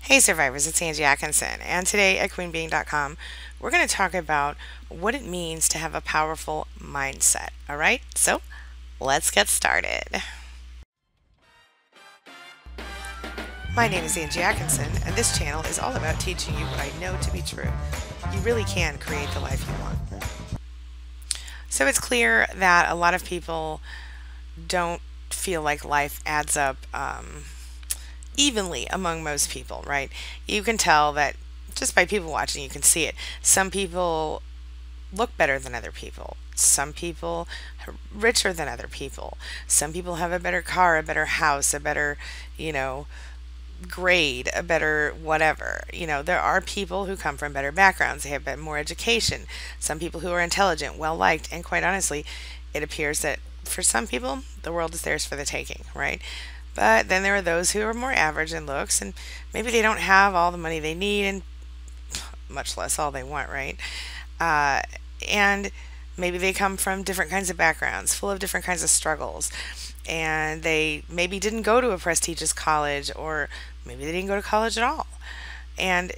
Hey survivors, it's Angie Atkinson, and today at queenbeing.com we're going to talk about what it means to have a powerful mindset. All right, so let's get started. My name is Angie Atkinson, and this channel is all about teaching you what I know to be true. You really can create the life you want. So it's clear that a lot of people don't feel like life adds up evenly among most people, right? You can tell that just by people watching, you can see it. Some people look better than other people. Some people are richer than other people. Some people have a better car, a better house, a better, you know, grade, a better whatever. There are people who come from better backgrounds. They have more education. Some people who are intelligent, well liked, and quite honestly, it appears that for some people, the world is theirs for the taking, right? But then there are those who are more average in looks, and maybe they don't have all the money they need, and much less all they want, right? And maybe they come from different kinds of backgrounds, full of different kinds of struggles, and they maybe didn't go to a prestigious college, or maybe they didn't go to college at all. And,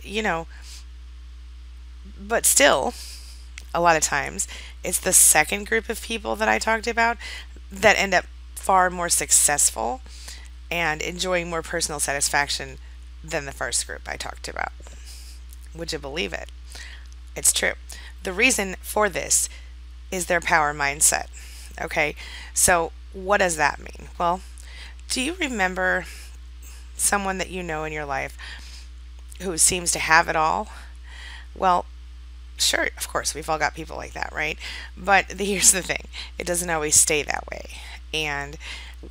but still, a lot of times, it's the second group of people that I talked about that end up far more successful and enjoying more personal satisfaction than the first group I talked about. Would you believe it? It's true. The reason for this is their power mindset. Okay, so what does that mean? Well, do you remember someone that you know in your life who seems to have it all? Well, sure, of course, we've all got people like that, right? But here's the thing, it doesn't always stay that way. And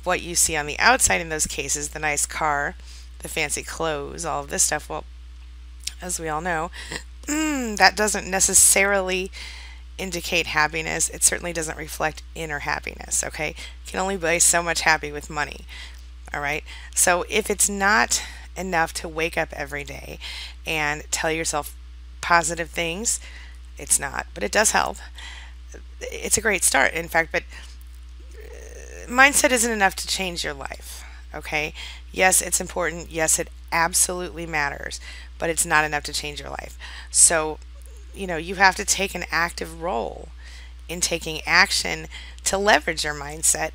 what you see on the outside in those cases, the nice car, the fancy clothes, all of this stuff, well, as we all know, that doesn't necessarily indicate happiness. It certainly doesn't reflect inner happiness, okay? You can only buy so much happy with money, all right? So if it's not enough to wake up every day and tell yourself positive things, it's not, but it does help. It's a great start, in fact, but mindset isn't enough to change your life, okay? Yes, it's important. Yes, it absolutely matters, but it's not enough to change your life. So, you have to take an active role in taking action to leverage your mindset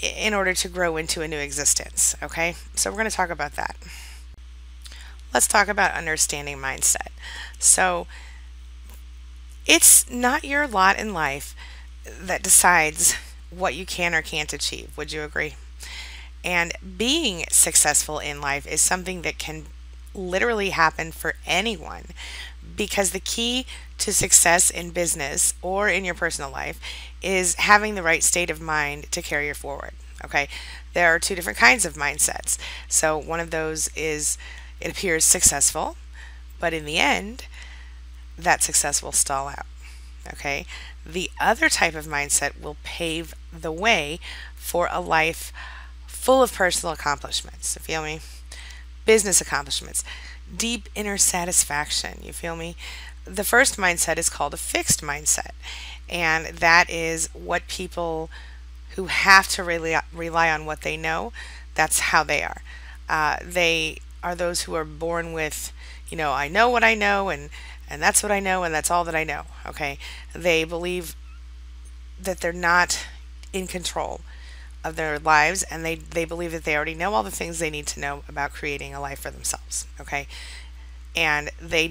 in order to grow into a new existence, okay? So we're going to talk about that. Let's talk about understanding mindset. So, it's not your lot in life that decides what you can or can't achieve. Would you agree? And being successful in life is something that can literally happen for anyone, because the key to success in business or in your personal life is having the right state of mind to carry you forward. Okay, there are two different kinds of mindsets. So one of those is, it appears successful, but in the end that success will stall out. Okay, the other type of mindset will pave the way for a life full of personal accomplishments. You feel me? Business accomplishments, deep inner satisfaction. You feel me? The first mindset is called a fixed mindset, and that is what people who have to really rely on what they know, that's how they are. They are those who are born with, I know what I know, and that's what I know, and that's all that I know. Okay, they believe that they're not in control of their lives, and they believe that they already know all the things they need to know about creating a life for themselves. Okay, and they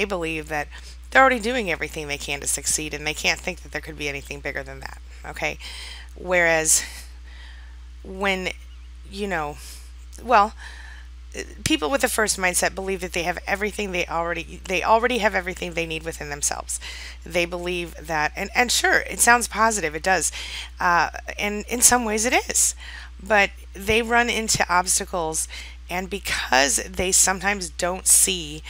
believe that they're already doing everything they can to succeed, and they can't think that there could be anything bigger than that. Okay, whereas when well, people with the first mindset believe that they have everything they already have everything they need within themselves. They believe that, and sure, it sounds positive, it does, and in some ways it is, but they run into obstacles, and because they sometimes don't see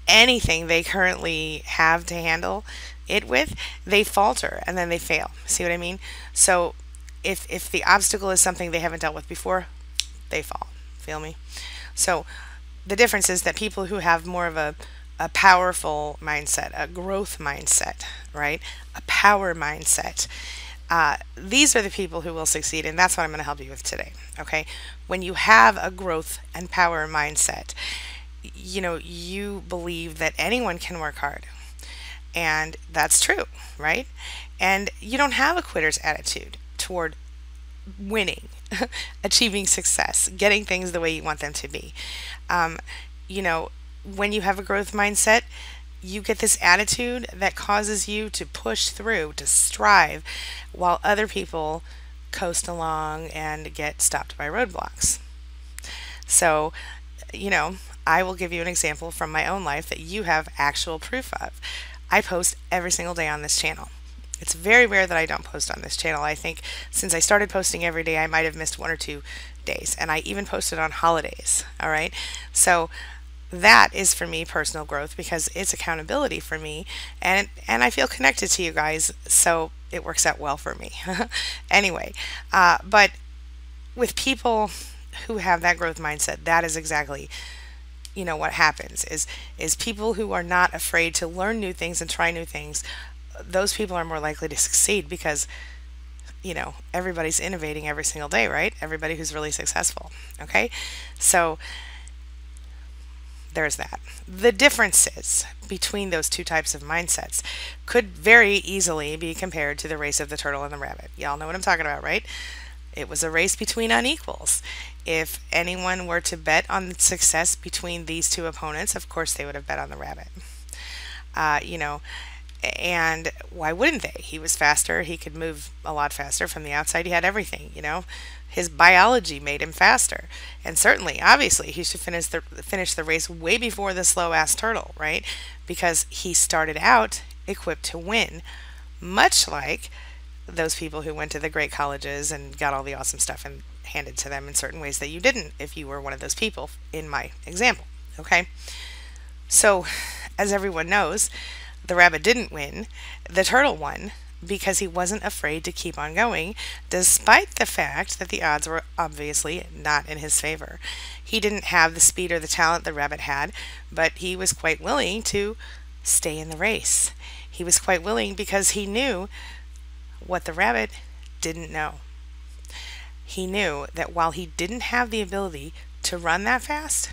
anything they currently have to handle it with, they falter and then they fail. See what I mean? So if the obstacle is something they haven't dealt with before, they fall. Feel me? So the difference is that people who have more of a powerful mindset, a growth mindset, right? A power mindset, These are the people who will succeed, and that's what I'm going to help you with today. Okay, when you have a growth and power mindset, you believe that anyone can work hard, and that's true, right? And you don't have a quitter's attitude toward winning, achieving success, getting things the way you want them to be. Um, you know, when you have a growth mindset, you get this attitude that causes you to push through, to strive, while other people coast along and get stopped by roadblocks. So, you know, I will give you an example from my own life that you have actual proof of. I post every single day on this channel. It's very rare that I don't post on this channel. I think since I started posting every day, I might have missed 1 or 2 days, and I even posted on holidays. All right. So that is for me personal growth because it's accountability for me, and I feel connected to you guys, so it works out well for me. Anyway, but with people who have that growth mindset, that is exactly what happens is people who are not afraid to learn new things and try new things. Those people are more likely to succeed because everybody's innovating every single day, right? Everybody who's really successful. Okay, so there's that. The differences between those two types of mindsets could very easily be compared to the race of the turtle and the rabbit. Y'all know what I'm talking about, right? It was a race between unequals. If anyone were to bet on the success between these two opponents, of course they would have bet on the rabbit. Uh, you know, and why wouldn't they? He was faster. He could move a lot faster from the outside. He had everything. His biology made him faster. And certainly, obviously, he should finish the race way before the slow ass turtle, right? Because he started out equipped to win, much like those people who went to the great colleges and got all the awesome stuff and handed to them in certain ways that you didn't if you were one of those people in my example. Okay? So, as everyone knows, the rabbit didn't win. The turtle won because he wasn't afraid to keep on going, despite the fact that the odds were obviously not in his favor. He didn't have the speed or the talent the rabbit had, but he was quite willing to stay in the race. He was quite willing because he knew what the rabbit didn't know. He knew that while he didn't have the ability to run that fast,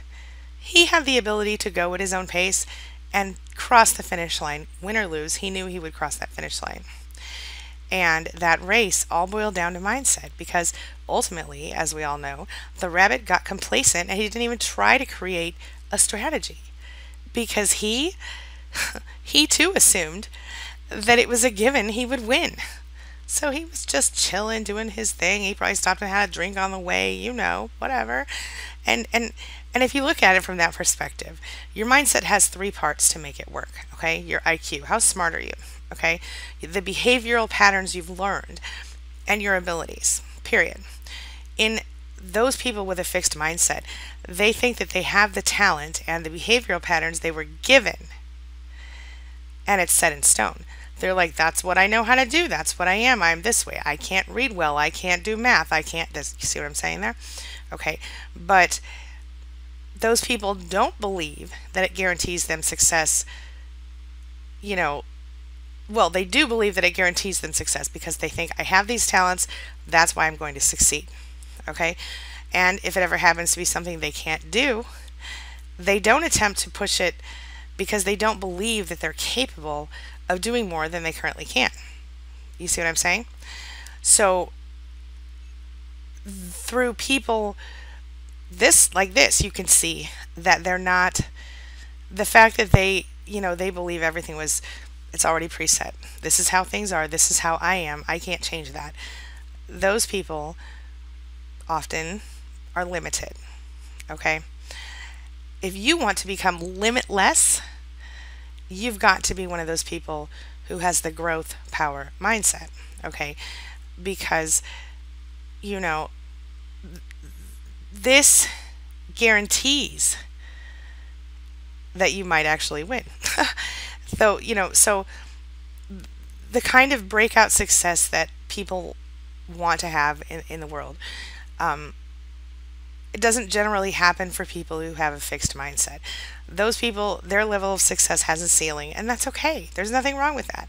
he had the ability to go at his own pace and cross the finish line. Win or lose, he knew he would cross that finish line. And that race all boiled down to mindset because ultimately, as we all know, the rabbit got complacent and he didn't even try to create a strategy because he too assumed that it was a given he would win. So he was just chilling, doing his thing. He probably stopped and had a drink on the way, whatever. And if you look at it from that perspective, your mindset has 3 parts to make it work, okay? Your IQ, how smart are you, okay? The behavioral patterns you've learned, and your abilities, period. In those people with a fixed mindset, they think that they have the talent and the behavioral patterns they were given, and it's set in stone. They're like, that's what I know how to do. That's what I am. I'm this way. I can't read well. I can't do math. I can't. You see what I'm saying there? Okay. But those people don't believe that it guarantees them success. Well, they do believe that it guarantees them success because they think, I have these talents. That's why I'm going to succeed. Okay. And if it ever happens to be something they can't do, they don't attempt to push it because they don't believe that they're capable of doing more than they currently can. You see what I'm saying? So through people like this, you can see that they're not, the fact that they believe everything it's already preset. This is how things are. This is how I am. I can't change that. Those people often are limited. Okay? If you want to become limitless, you've got to be one of those people who has the growth power mindset, okay? Because, this guarantees that you might actually win. So the kind of breakout success that people want to have in the world, it doesn't generally happen for people who have a fixed mindset. Those people, their level of success has a ceiling, and that's okay. There's nothing wrong with that.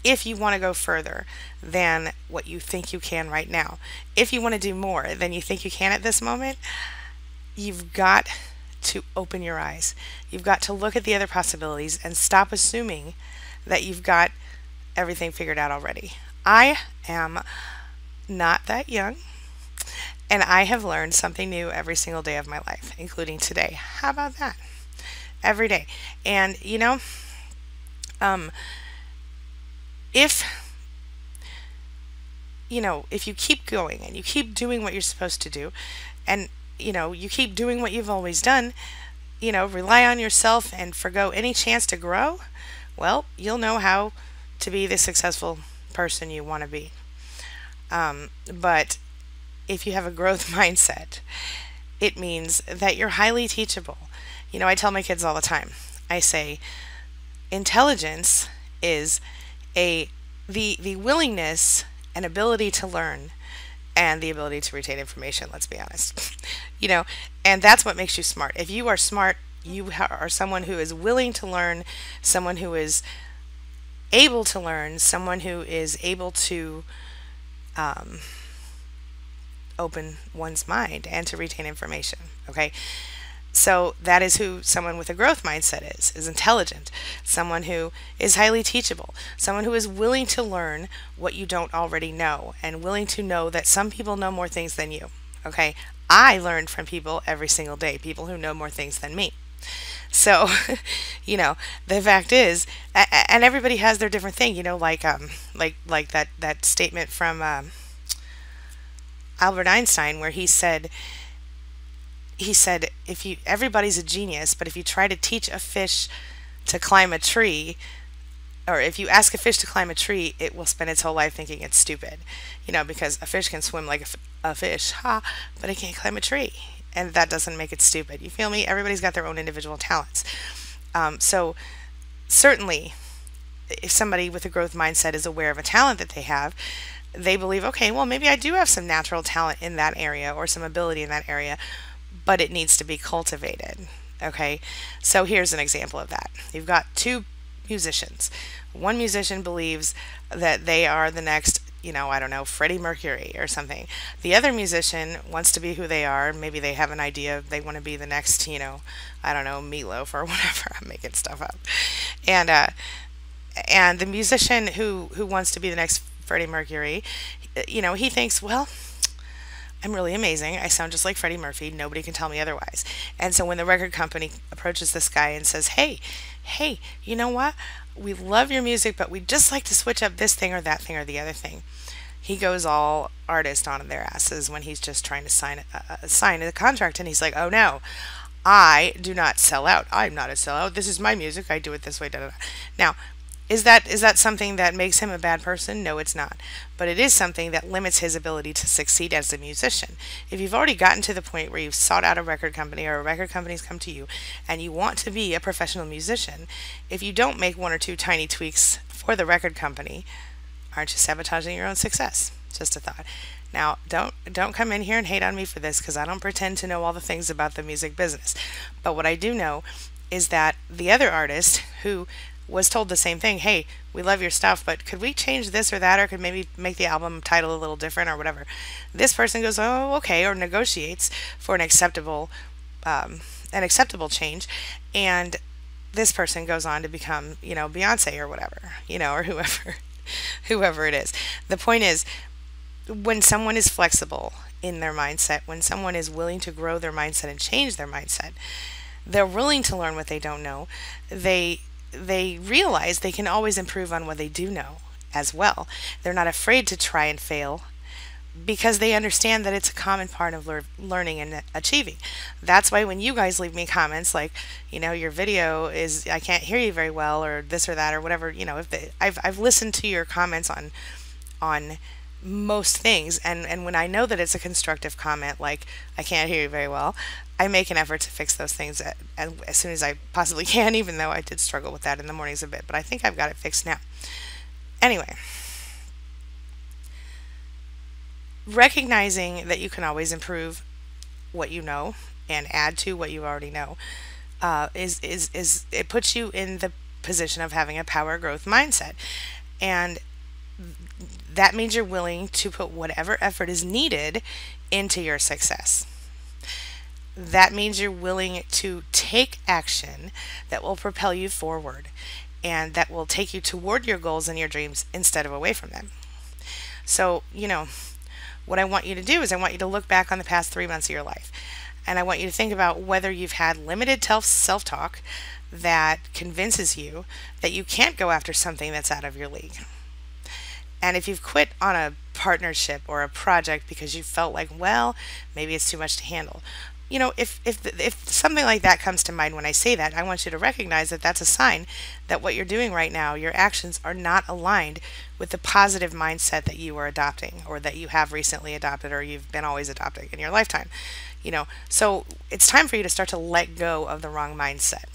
if you want to go further than what you think you can right now, if you want to do more than you think you can at this moment, you've got to open your eyes. You've got to look at the other possibilities and stop assuming that you've got everything figured out already. I am not that young, and I have learned something new every single day of my life, including today. How about that? Every day. And um, if if you keep going and you keep doing what you're supposed to do, and you keep doing what you've always done, rely on yourself and forgo any chance to grow, well, you'll know how to be the successful person you want to be. But if you have a growth mindset, it means that you're highly teachable. I tell my kids all the time, I say, intelligence is the willingness and ability to learn and the ability to retain information, let's be honest. And that's what makes you smart. If you are smart, you are someone who is willing to learn, someone who is able to learn, someone who is able to open one's mind and to retain information. Okay? So that is who someone with a growth mindset is intelligent, someone who is highly teachable, someone who is willing to learn what you don't already know and willing to know that some people know more things than you. Okay? I learn from people every single day, people who know more things than me. So, the fact is, and everybody has their different thing, like that statement from Albert Einstein, where he said, if everybody's a genius, but if you try to teach a fish to climb a tree, or if you ask a fish to climb a tree, it will spend its whole life thinking it's stupid, because a fish can swim like a fish, but it can't climb a tree. And that doesn't make it stupid. You feel me? Everybody's got their own individual talents. So certainly, if somebody with a growth mindset is aware of a talent that they have, they believe, okay, well, maybe I do have some natural talent in that area or some ability in that area, but it needs to be cultivated. Okay? So here's an example of that. You've got two musicians. One musician believes that they are the next, I don't know, Freddie Mercury or something. The other musician wants to be who they are. Maybe they have an idea they want to be the next, I don't know, Meatloaf or whatever. I'm making stuff up. And the musician who wants to be the next Freddie Mercury, he thinks, well, I'm really amazing. I sound just like Freddie Murphy. Nobody can tell me otherwise. And so when the record company approaches this guy and says, hey, you know what? We love your music, but we'd just like to switch up this thing or that thing or the other thing. He goes all artist on their asses when he's just trying to sign a contract, and he's like, oh no, I do not sell out. I'm not a sellout. This is my music. I do it this way. Da, da, da. Now, is that something that makes him a bad person? No, it's not. But it is something that limits his ability to succeed as a musician. If you've already gotten to the point where you've sought out a record company or a record company's come to you and you want to be a professional musician, if you don't make one or two tiny tweaks for the record company, aren't you sabotaging your own success? Just a thought. Now, don't come in here and hate on me for this, because I don't pretend to know all the things about the music business. But what I do know is that the other artist who was told the same thing, hey, we love your stuff, but could we change this or that, or could maybe make the album title a little different or whatever. This person goes, oh, okay, or negotiates for an acceptable change, and this person goes on to become, Beyonce or whatever, or whoever it is. The point is, when someone is flexible in their mindset, when someone is willing to grow their mindset and change their mindset, they're willing to learn what they don't know. They realize they can always improve on what they do know as well. They're not afraid to try and fail because they understand that it's a common part of learning and achieving. That's why when you guys leave me comments like, your video is, I can't hear you very well, or this or that or whatever, I've listened to your comments on most things, and when I know that it's a constructive comment like, I can't hear you very well, I make an effort to fix those things as soon as I possibly can, even though I did struggle with that in the mornings a bit, but I think I've got it fixed now. Anyway, recognizing that you can always improve what you know and add to what you already know it puts you in the position of having a power growth mindset. And that means you're willing to put whatever effort is needed into your success. That means you're willing to take action that will propel you forward and that will take you toward your goals and your dreams instead of away from them. So, what I want you to do is I want you to look back on the past 3 months of your life. And I want you to think about whether you've had limited self talk that convinces you that you can't go after something that's out of your league. And if you've quit on a partnership or a project because you felt like, well, maybe it's too much to handle. If something like that comes to mind when I say that, I want you to recognize that that's a sign that what you're doing right now, your actions are not aligned with the positive mindset that you are adopting or that you have recently adopted or you've been always adopting in your lifetime. So it's time for you to start to let go of the wrong mindset.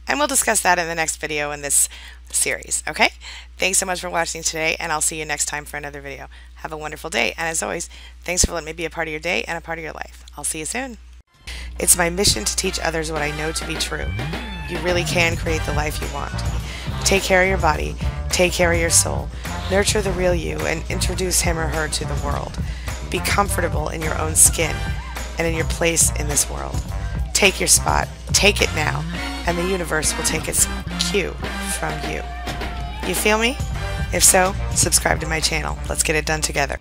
And we'll discuss that in the next video in this series, okay? Thanks so much for watching today, and I'll see you next time for another video. Have a wonderful day, and as always, thanks for letting me be a part of your day and a part of your life. I'll see you soon. It's my mission to teach others what I know to be true. You really can create the life you want. Take care of your body, take care of your soul, nurture the real you, and introduce him or her to the world. Be comfortable in your own skin and in your place in this world. Take your spot, take it now, and the universe will take its cue from you. You feel me? If so, subscribe to my channel. Let's get it done together.